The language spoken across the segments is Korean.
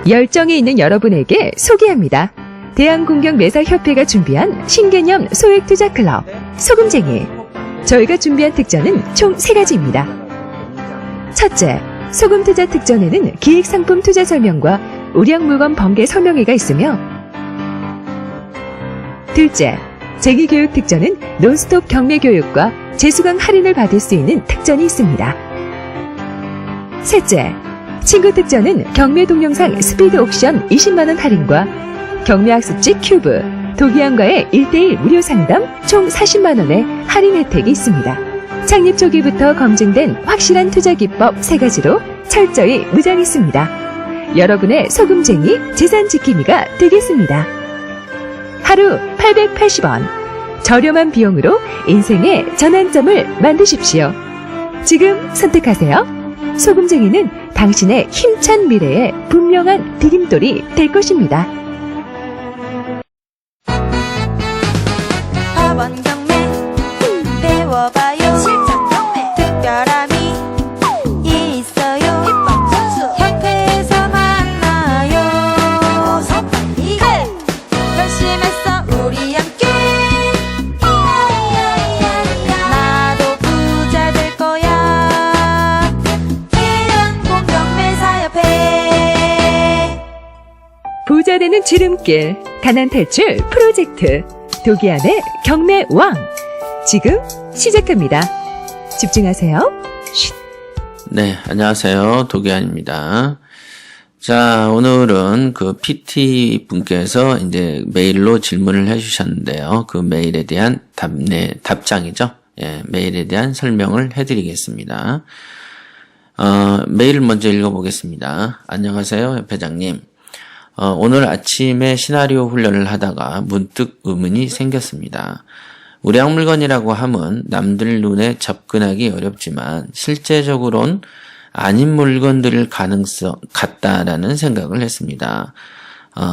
열정이 있는 여러분에게 소개합니다. 대한공경매사협회가 준비한 신개념 소액투자클럽 소금쟁이. 저희가 준비한 특전은 총 3가지입니다. 첫째, 소금투자 특전에는 기획상품 투자 설명과 우량물건 번개 설명회가 있으며, 둘째, 쟁의교육 특전은 논스톱 경매교육과 재수강 할인을 받을 수 있는 특전이 있습니다. 셋째, 친구 특전은 경매 동영상 스피드 옥션 20만원 할인과 경매학습지 큐브, 도기안과의 1:1 무료 상담 총 40만원의 할인 혜택이 있습니다. 창립 초기부터 검증된 확실한 투자 기법 3가지로 철저히 무장했습니다. 여러분의 소금쟁이 재산 지킴이가 되겠습니다. 하루 880원. 저렴한 비용으로 인생의 전환점을 만드십시오. 지금 선택하세요. 소금쟁이는 당신의 힘찬 미래의 분명한 디딤돌이 될 것입니다. 학원 경매 배워봐요. 실전 경매 특별함이 있어요. 입법 선수 협회에서 만나요. 어서 빨리 결심했어 우리 함께. 나도 부자 될 거야. 대한공경매사협회. 부자 되는 지름길, 가난 탈출 프로젝트 도기안의 경매왕. 지금 시작합니다. 집중하세요. 쉿. 네, 안녕하세요. 도기안입니다. 자, 오늘은 그 PT 분께서 이제 메일로 질문을 해주셨는데요. 그 메일에 대한 답장이죠. 예, 메일에 대한 설명을 해드리겠습니다. 메일을 먼저 읽어보겠습니다. 안녕하세요, 협회장님. 오늘 아침에 시나리오 훈련을 하다가 문득 의문이 생겼습니다. 우량물건이라고 함은 남들 눈에 접근하기 어렵지만 실제적으론 아닌 물건들일 가능성 같다라는 생각을 했습니다.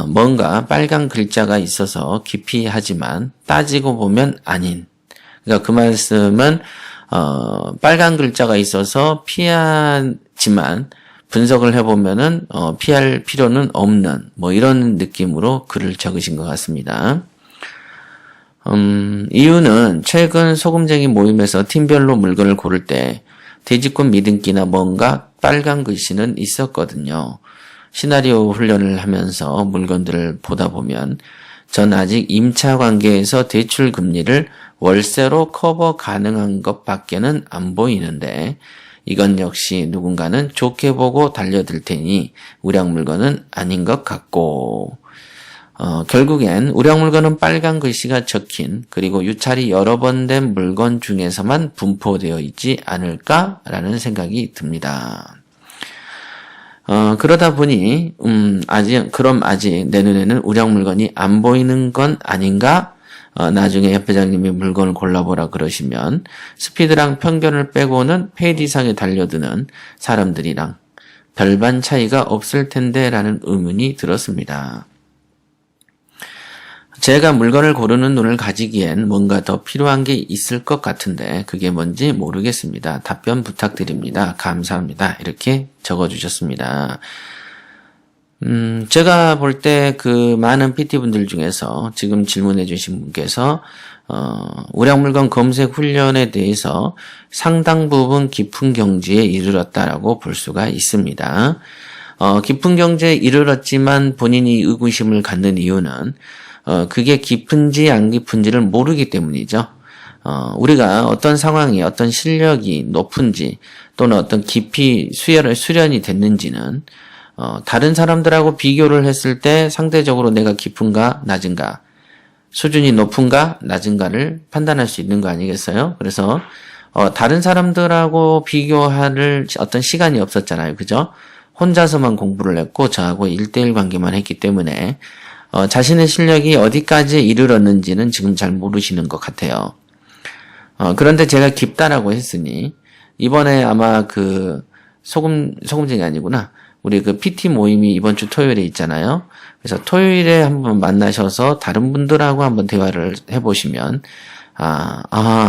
뭔가 빨간 글자가 있어서 기피하지만 따지고 보면 아닌. 그러니까 그 말씀은 빨간 글자가 있어서 피하지만 분석을 해보면은 피할 필요는 없는 뭐 이런 느낌으로 글을 적으신 것 같습니다. 이유는 최근 소금쟁이 모임에서 팀별로 물건을 고를 때 돼지꽃 미등기나 뭔가 빨간 글씨는 있었거든요. 시나리오 훈련을 하면서 물건들을 보다 보면 전 아직 임차 관계에서 대출 금리를 월세로 커버 가능한 것밖에는 안 보이는데 이건 역시 누군가는 좋게 보고 달려들 테니 우량물건은 아닌 것 같고, 결국엔 우량물건은 빨간 글씨가 적힌 그리고 유찰이 여러 번 된 물건 중에서만 분포되어 있지 않을까라는 생각이 듭니다. 그러다 보니 아직 내 눈에는 우량물건이 안 보이는 건 아닌가? 나중에 협회장님이 물건을 골라보라 그러시면 스피드랑 편견을 빼고는 페이지 이상에 달려드는 사람들이랑 별반 차이가 없을 텐데 라는 의문이 들었습니다. 제가 물건을 고르는 눈을 가지기엔 뭔가 더 필요한 게 있을 것 같은데 그게 뭔지 모르겠습니다. 답변 부탁드립니다. 감사합니다. 이렇게 적어주셨습니다. 제가 볼 때 그 많은 PT분들 중에서 지금 질문해 주신 분께서 우량물건 검색 훈련에 대해서 상당 부분 깊은 경지에 이르렀다라고 볼 수가 있습니다. 깊은 경지에 이르렀지만 본인이 의구심을 갖는 이유는 그게 깊은지 안 깊은지를 모르기 때문이죠. 우리가 어떤 상황이 어떤 실력이 높은지 또는 어떤 깊이 수련이 됐는지는 다른 사람들하고 비교를 했을 때 상대적으로 내가 깊은가 낮은가, 수준이 높은가 낮은가를 판단할 수 있는 거 아니겠어요? 그래서 다른 사람들하고 비교할 어떤 시간이 없었잖아요. 그죠? 혼자서만 공부를 했고 저하고 1:1 관계만 했기 때문에 자신의 실력이 어디까지 이르렀는지는 지금 잘 모르시는 것 같아요. 그런데 제가 깊다라고 했으니 이번에 아마 그 소금쟁이 아니구나. 우리 그 PT 모임이 이번 주 토요일에 있잖아요. 그래서 토요일에 한번 만나셔서 다른 분들하고 한번 대화를 해보시면,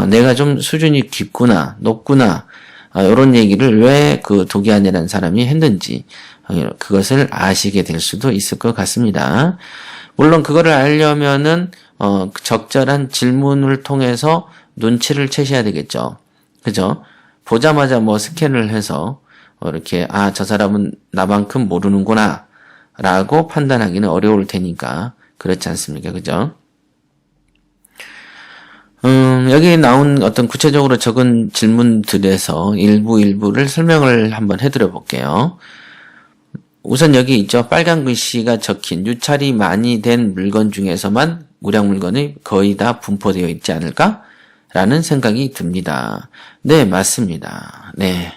내가 좀 수준이 깊구나, 높구나, 이런 얘기를 왜 그 도기안이라는 사람이 했는지, 그것을 아시게 될 수도 있을 것 같습니다. 물론 그거를 알려면은 적절한 질문을 통해서 눈치를 채셔야 되겠죠. 그죠? 보자마자 뭐 스캔을 해서 이렇게 저 사람은 나만큼 모르는구나 라고 판단하기는 어려울 테니까 그렇지 않습니까? 그죠? 여기 나온 어떤 구체적으로 적은 질문들에서 일부를 설명을 한번 해드려 볼게요. 우선 여기 있죠. 빨간 글씨가 적힌 유찰이 많이 된 물건 중에서만 우량 물건이 거의 다 분포되어 있지 않을까? 라는 생각이 듭니다. 네, 맞습니다. 네.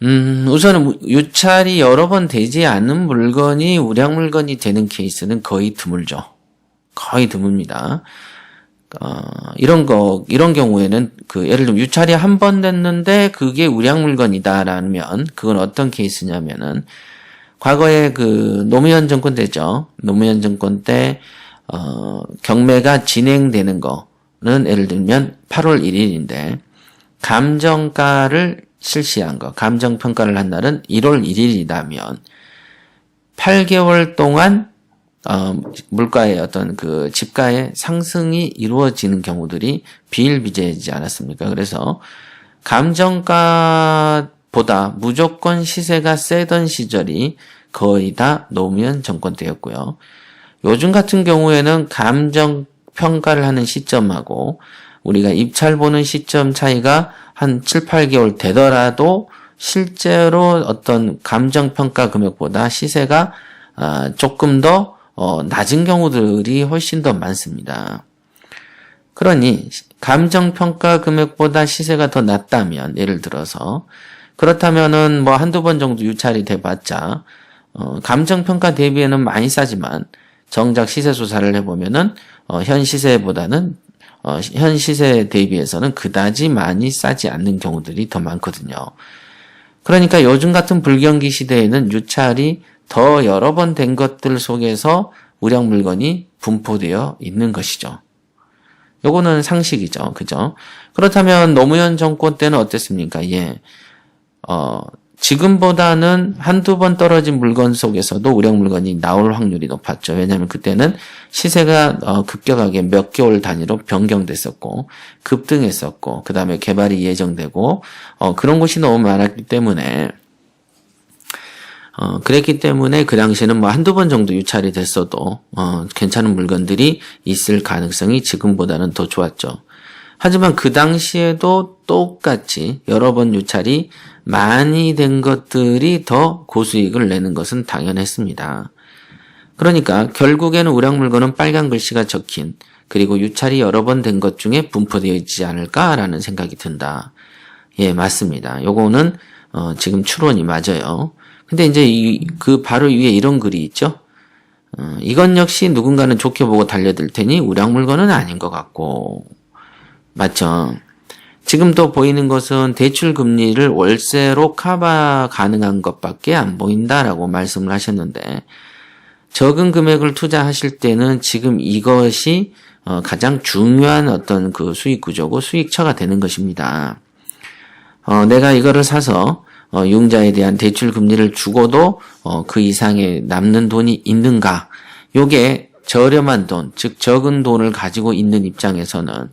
우선은 유찰이 여러 번 되지 않은 물건이 우량 물건이 되는 케이스는 거의 드물죠. 거의 드뭅니다. 이런 경우에는 예를 들면 유찰이 한 번 됐는데 그게 우량 물건이다라면 그건 어떤 케이스냐면은 과거에 노무현 정권 때죠. 노무현 정권 때, 경매가 진행되는 거는 예를 들면 8월 1일인데 감정가를 실시한 거, 감정평가를 한 날은 1월 1일이라면 8개월 동안 물가의 어떤 집가의 상승이 이루어지는 경우들이 비일비재하지 않았습니까? 그래서 감정가보다 무조건 시세가 세던 시절이 거의 다 노무현 정권 때였고요. 요즘 같은 경우에는 감정평가를 하는 시점하고 우리가 입찰 보는 시점 차이가 한 7, 8개월 되더라도 실제로 어떤 감정평가 금액보다 시세가 조금 더 낮은 경우들이 훨씬 더 많습니다. 그러니 감정평가 금액보다 시세가 더 낮다면 예를 들어서 그렇다면은 뭐 한두 번 정도 유찰이 돼봤자 감정평가 대비에는 많이 싸지만 정작 시세 조사를 해보면은 현 시세보다는 현 시세 대비해서는 그다지 많이 싸지 않는 경우들이 더 많거든요. 그러니까 요즘 같은 불경기 시대에는 유찰이 더 여러 번 된 것들 속에서 우량 물건이 분포되어 있는 것이죠. 요거는 상식이죠. 그죠? 그렇다면 노무현 정권 때는 어땠습니까? 예. 지금보다는 한두 번 떨어진 물건 속에서도 우량 물건이 나올 확률이 높았죠. 왜냐하면 그때는 시세가 급격하게 몇 개월 단위로 변경됐었고 급등했었고 그 다음에 개발이 예정되고 그런 곳이 너무 많았기 때문에 그랬기 때문에 그 당시에는 뭐 한두 번 정도 유찰이 됐어도 괜찮은 물건들이 있을 가능성이 지금보다는 더 좋았죠. 하지만 그 당시에도 똑같이 여러 번 유찰이 많이 된 것들이 더 고수익을 내는 것은 당연했습니다. 그러니까 결국에는 우량 물건은 빨간 글씨가 적힌 그리고 유찰이 여러 번 된 것 중에 분포되어 있지 않을까라는 생각이 든다. 예, 맞습니다. 요거는 지금 추론이 맞아요. 근데 이제 그 바로 위에 이런 글이 있죠. 이건 역시 누군가는 좋게 보고 달려들 테니 우량 물건은 아닌 것 같고 맞죠? 지금 또 보이는 것은 대출 금리를 월세로 커버 가능한 것밖에 안 보인다라고 말씀을 하셨는데 적은 금액을 투자하실 때는 지금 이것이 가장 중요한 어떤 그 수익 구조고 수익처가 되는 것입니다. 내가 이거를 사서 융자에 대한 대출 금리를 주고도 그 이상의 남는 돈이 있는가? 요게 저렴한 돈, 즉 적은 돈을 가지고 있는 입장에서는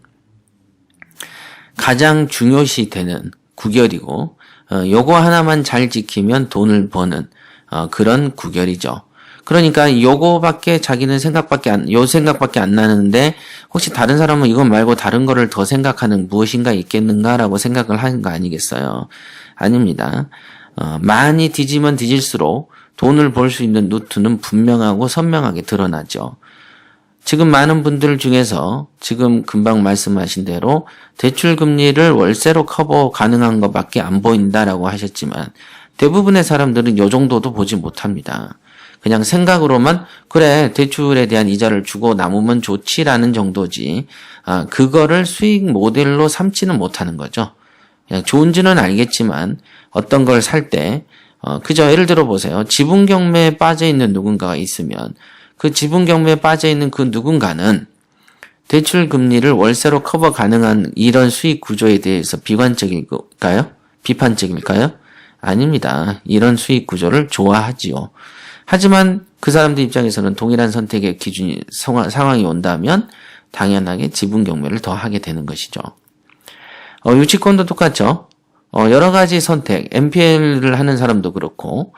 가장 중요시 되는 구결이고 요거 하나만 잘 지키면 돈을 버는 그런 구결이죠. 그러니까 요거밖에 자기는 요 생각밖에 안 나는데 혹시 다른 사람은 이것 말고 다른 거를 더 생각하는 무엇인가 있겠는가라고 생각을 하는 거 아니겠어요? 아닙니다. 많이 뒤지면 뒤질수록 돈을 벌 수 있는 루트는 분명하고 선명하게 드러나죠. 지금 많은 분들 중에서 지금 금방 말씀하신 대로 대출 금리를 월세로 커버 가능한 것밖에 안 보인다라고 하셨지만 대부분의 사람들은 요 정도도 보지 못합니다. 그냥 생각으로만 그래 대출에 대한 이자를 주고 남으면 좋지라는 정도지 그거를 수익 모델로 삼지는 못하는 거죠. 그냥 좋은지는 알겠지만 어떤 걸 살 때 그저 예를 들어 보세요. 지분 경매에 빠져 있는 누군가가 있으면 그 지분 경매에 빠져 있는 그 누군가는 대출 금리를 월세로 커버 가능한 이런 수익 구조에 대해서 비관적일까요? 비판적일까요? 아닙니다. 이런 수익 구조를 좋아하지요. 하지만 그 사람들 입장에서는 동일한 선택의 기준이 상황이 온다면 당연하게 지분 경매를 더 하게 되는 것이죠. 유치권도 똑같죠. 여러 가지 선택, MPL을 하는 사람도 그렇고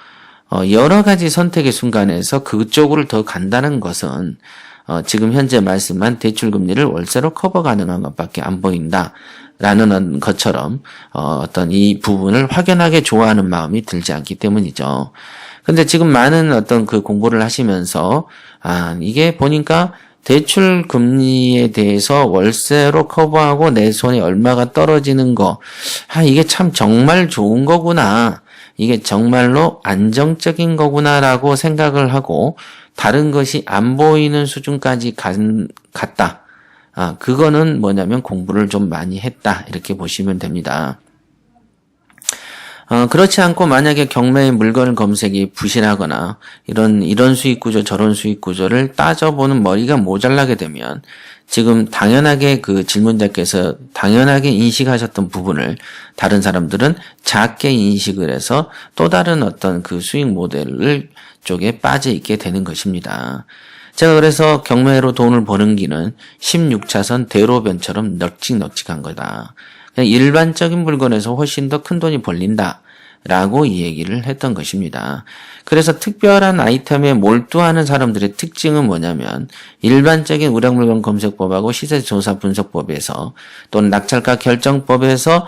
여러 가지 선택의 순간에서 그쪽으로 더 간다는 것은 지금 현재 말씀한 대출금리를 월세로 커버 가능한 것밖에 안 보인다라는 것처럼 어떤 이 부분을 확연하게 좋아하는 마음이 들지 않기 때문이죠. 근데 지금 많은 어떤 그 공부를 하시면서 이게 보니까 대출 금리에 대해서 월세로 커버하고 내 손에 얼마가 떨어지는 거, 이게 참 정말 좋은 거구나. 이게 정말로 안정적인 거구나라고 생각을 하고 다른 것이 안 보이는 수준까지 갔다. 그거는 뭐냐면 공부를 좀 많이 했다. 이렇게 보시면 됩니다. 그렇지 않고 만약에 경매의 물건 검색이 부실하거나 이런 수익 구조 저런 수익 구조를 따져보는 머리가 모자라게 되면 지금 당연하게 그 질문자께서 당연하게 인식하셨던 부분을 다른 사람들은 작게 인식을 해서 또 다른 어떤 그 수익 모델을 쪽에 빠져 있게 되는 것입니다. 제가 그래서 경매로 돈을 버는 길은 16차선 대로변처럼 널찍널찍한 거다. 그냥 일반적인 물건에서 훨씬 더 큰 돈이 벌린다. 라고 이 얘기를 했던 것입니다. 그래서 특별한 아이템에 몰두하는 사람들의 특징은 뭐냐면 일반적인 우량물건 검색법하고 시세조사 분석법에서 또는 낙찰가 결정법에서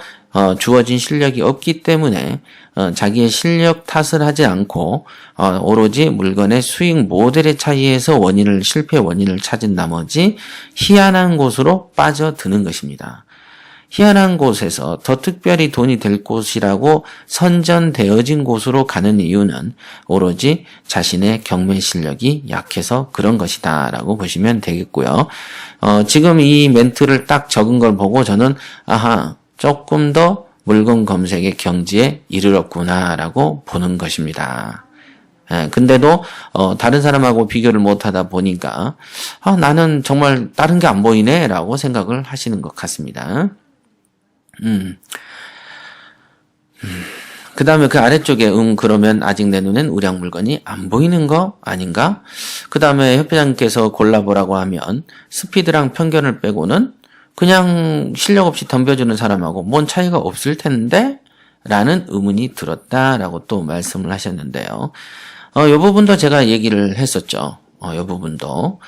주어진 실력이 없기 때문에 자기의 실력 탓을 하지 않고 오로지 물건의 수익 모델의 차이에서 실패 원인을 찾은 나머지 희한한 곳으로 빠져드는 것입니다. 희한한 곳에서 더 특별히 돈이 될 곳이라고 선전되어진 곳으로 가는 이유는 오로지 자신의 경매 실력이 약해서 그런 것이다 라고 보시면 되겠고요. 지금 이 멘트를 딱 적은 걸 보고 저는 조금 더 물건 검색의 경지에 이르렀구나 라고 보는 것입니다. 근데도 다른 사람하고 비교를 못하다 보니까 나는 정말 다른 게 안 보이네 라고 생각을 하시는 것 같습니다. 그 다음에 그 아래쪽에 그러면 아직 내 눈엔 우량 물건이 안 보이는 거 아닌가? 그 다음에 협회장님께서 골라보라고 하면 스피드랑 편견을 빼고는 그냥 실력 없이 덤벼주는 사람하고 뭔 차이가 없을 텐데? 라는 의문이 들었다라고 또 말씀을 하셨는데요. 이 부분도 제가 얘기를 했었죠. 이 부분도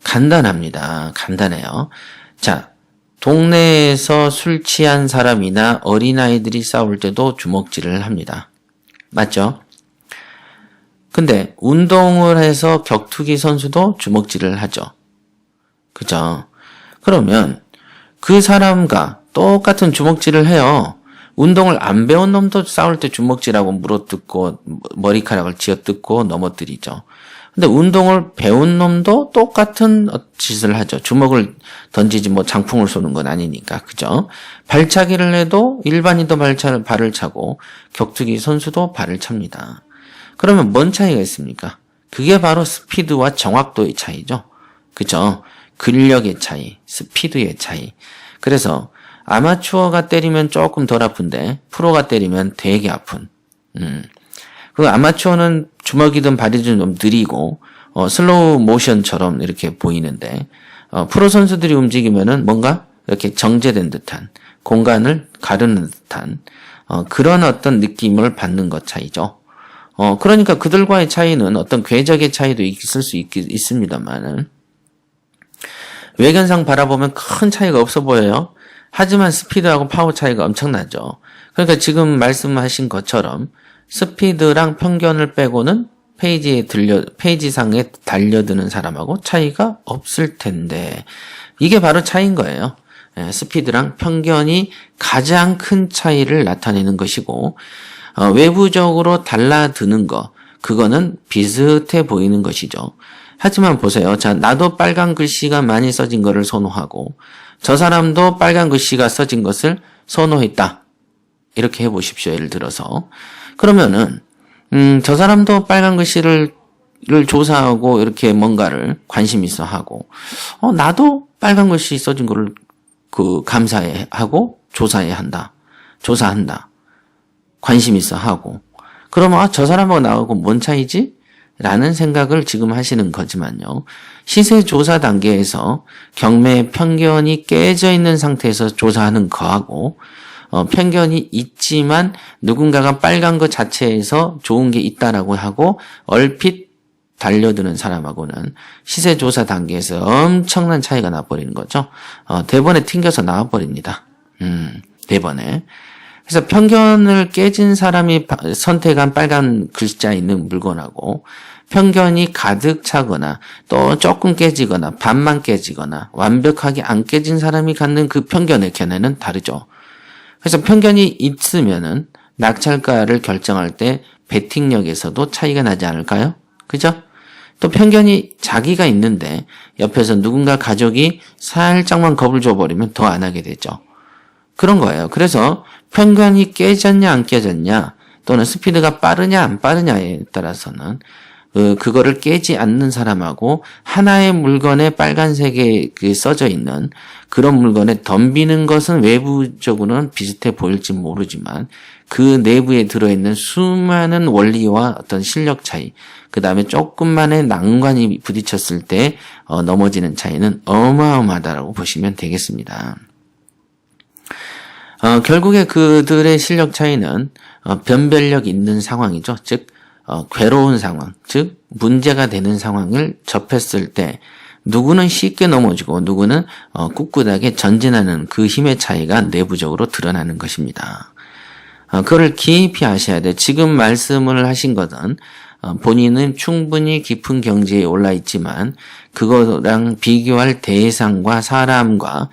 간단합니다. 간단해요. 자, 동네에서 술 취한 사람이나 어린아이들이 싸울 때도 주먹질을 합니다. 맞죠? 근데 운동을 해서 격투기 선수도 주먹질을 하죠. 그죠? 그러면 그 사람과 똑같은 주먹질을 해요. 운동을 안 배운 놈도 싸울 때 주먹질하고 물어뜯고 머리카락을 쥐어뜯고 넘어뜨리죠. 근데 운동을 배운 놈도 똑같은 짓을 하죠. 주먹을 던지지 장풍을 쏘는 건 아니니까. 그죠? 발차기를 해도 일반인도 발을 차고 격투기 선수도 발을 찹니다. 그러면 뭔 차이가 있습니까? 그게 바로 스피드와 정확도의 차이죠. 그죠? 근력의 차이, 스피드의 차이. 그래서 아마추어가 때리면 조금 덜 아픈데 프로가 때리면 되게 아픈. 그 아마추어는 주먹이든 발이든 좀 느리고 슬로우 모션처럼 이렇게 보이는데 프로 선수들이 움직이면은 뭔가 이렇게 정제된 듯한 공간을 가르는 듯한 그런 어떤 느낌을 받는 것 차이죠. 그러니까 그들과의 차이는 어떤 궤적의 차이도 있을 수 있습니다만은 외견상 바라보면 큰 차이가 없어 보여요. 하지만 스피드하고 파워 차이가 엄청나죠. 그러니까 지금 말씀하신 것처럼 스피드랑 편견을 빼고는 페이지상에 달려드는 사람하고 차이가 없을 텐데, 이게 바로 차이인 거예요. 스피드랑 편견이 가장 큰 차이를 나타내는 것이고, 외부적으로 달라드는 거, 그거는 비슷해 보이는 것이죠. 하지만 보세요. 자, 나도 빨간 글씨가 많이 써진 거를 선호하고, 저 사람도 빨간 글씨가 써진 것을 선호했다. 이렇게 해보십시오. 예를 들어서. 그러면은 저 사람도 빨간 글씨를 조사하고 이렇게 뭔가를 관심 있어 하고 나도 빨간 글씨 써진 거를 감사해 하고 조사한다. 관심 있어 하고, 그러면 저 사람하고 나하고 뭔 차이지? 라는 생각을 지금 하시는 거지만요. 시세 조사 단계에서 경매의 편견이 깨져 있는 상태에서 조사하는 거하고, 편견이 있지만 누군가가 빨간 것 자체에서 좋은 게 있다라고 하고 얼핏 달려드는 사람하고는 시세 조사 단계에서 엄청난 차이가 나버리는 거죠. 대번에 튕겨서 나와버립니다. 대번에. 그래서 편견을 깨진 사람이 선택한 빨간 글자 있는 물건하고 편견이 가득 차거나 또 조금 깨지거나 반만 깨지거나 완벽하게 안 깨진 사람이 갖는 그 편견의 견해는 다르죠. 그래서 편견이 있으면은 낙찰가를 결정할 때 베팅력에서도 차이가 나지 않을까요? 그죠? 또 편견이 자기가 있는데 옆에서 누군가 가족이 살짝만 겁을 줘버리면 더 안 하게 되죠. 그런 거예요. 그래서 편견이 깨졌냐 안 깨졌냐 또는 스피드가 빠르냐 안 빠르냐에 따라서는 그거를 깨지 않는 사람하고 하나의 물건에 빨간색에 써져 있는 그런 물건에 덤비는 것은 외부적으로는 비슷해 보일지 모르지만 그 내부에 들어있는 수많은 원리와 어떤 실력 차이, 그 다음에 조금만의 난관이 부딪혔을 때 넘어지는 차이는 어마어마하다고 보시면 되겠습니다. 결국에 그들의 실력 차이는 변별력 있는 상황이죠. 즉 괴로운 상황, 즉 문제가 되는 상황을 접했을 때 누구는 쉽게 넘어지고 누구는 꿋꿋하게 전진하는 그 힘의 차이가 내부적으로 드러나는 것입니다. 그걸 깊이 아셔야 돼요. 지금 말씀을 하신 것은 본인은 충분히 깊은 경지에 올라 있지만 그거랑 비교할 대상과 사람과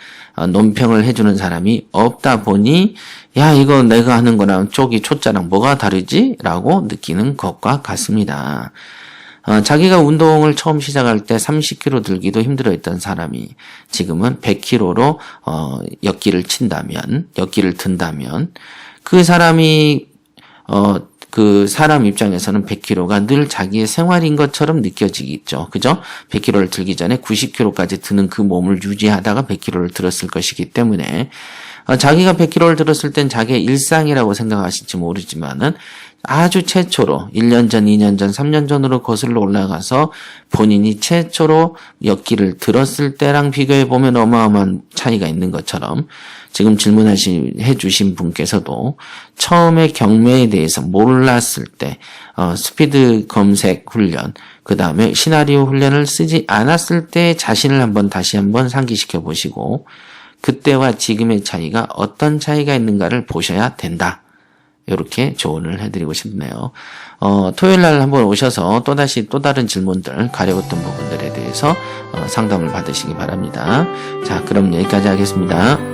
논평을 해주는 사람이 없다 보니 야 이거 내가 하는 거랑 쪽이 초짜랑 뭐가 다르지? 라고 느끼는 것과 같습니다. 자기가 운동을 처음 시작할 때 30kg 들기도 힘들어했던 사람이 지금은 100kg로 역기를 든다면 그 사람이 그 사람 입장에서는 100kg가 늘 자기의 생활인 것처럼 느껴지겠죠. 그죠? 100kg를 들기 전에 90kg까지 드는 그 몸을 유지하다가 100kg를 들었을 것이기 때문에 자기가 100kg를 들었을 땐 자기의 일상이라고 생각하실지 모르지만은 아주 최초로 1년 전, 2년 전, 3년 전으로 거슬러 올라가서 본인이 최초로 역기를 들었을 때랑 비교해 보면 어마어마한 차이가 있는 것처럼 지금 질문해 주신 분께서도 처음에 경매에 대해서 몰랐을 때 스피드 검색 훈련, 그 다음에 시나리오 훈련을 쓰지 않았을 때 자신을 다시 한번 상기시켜 보시고 그때와 지금의 차이가 어떤 차이가 있는가를 보셔야 된다. 이렇게 조언을 해드리고 싶네요. 토요일 날 한번 오셔서 또다시 또 다른 질문들, 가려웠던 부분들에 대해서 상담을 받으시기 바랍니다. 자, 그럼 여기까지 하겠습니다.